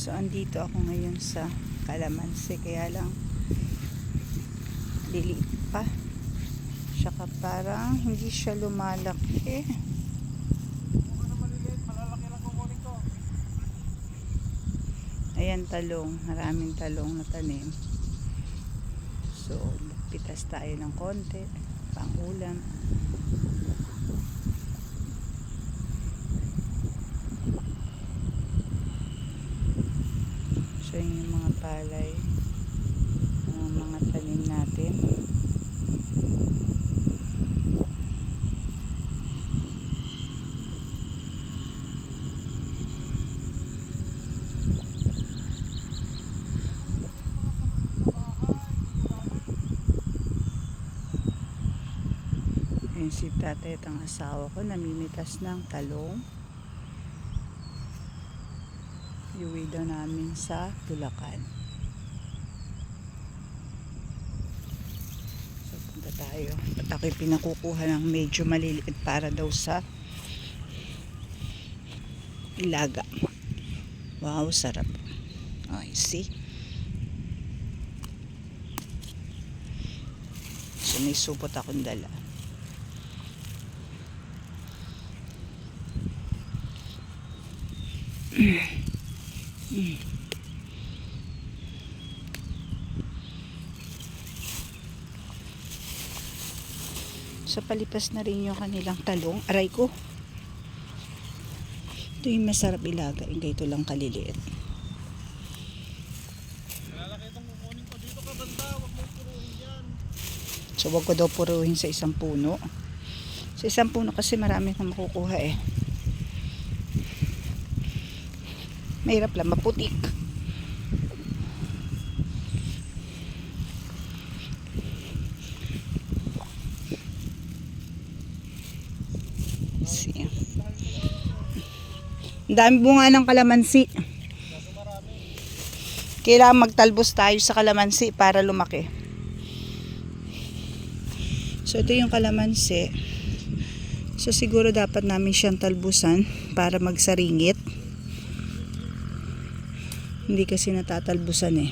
So andito ako ngayon sa kalamansi, kaya lang liliit pa. Tsaka parang hindi siya lumalaki. Ayan, talong, maraming talong na tanim. So pitas tayo ng konti pang ulam. So yun yung mga palay, mga tanim natin. Ayun si tatay at ang asawa ko namimitas ng talong. Iuwi daw namin sa Bulacan. So punta tayo. At ako'y pinakukuha ng medyo maliliit para daw sa ilaga. Wow, sarap. Oh, you see? So may supot akong dala. So palipas na rin yung kanilang talong. Aray ko, ito yung masarap ilaga, yung ganito lang kaliliit. So wag ko daw puruhin sa isang puno. Sa isang puno kasi marami kang makukuha eh. Mahirap lang, maputik. See. Ang dami bunga ng kalamansi. Kailangan magtalbos tayo sa kalamansi para lumaki. So ito yung kalamansi. So siguro dapat namin siyang talbusan para magsaringit. Hindi kasi natatalbusan eh.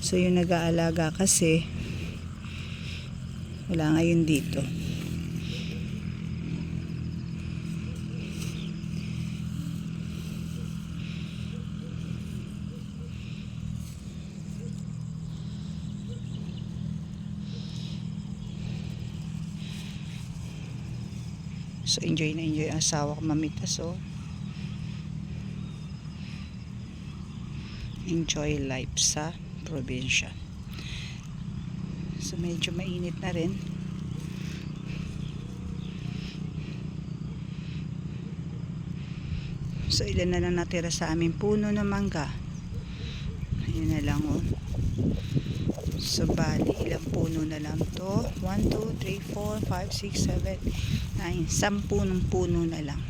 So yung nag-aalaga kasi wala ngayon dito. So enjoy na enjoy ang asawa ko mamitas. So enjoy life sa probinsya. So medyo mainit na rin. So ilan na lang natira sa aming puno ng mangga. Ayun na lang oh. So bali ilang puno na lang to? 1, 2, 3, 4, 5, 6, 7, 9, 10 puno na lang.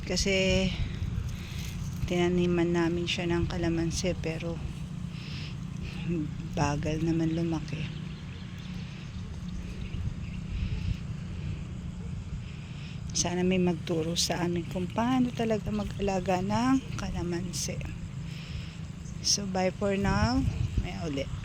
Kasi tinaniman namin siya ng kalamansi pero bagal naman lumaki. Sana may magturo sa amin kung paano talaga mag-alaga ng kalamansi. So bye for now. May ulit.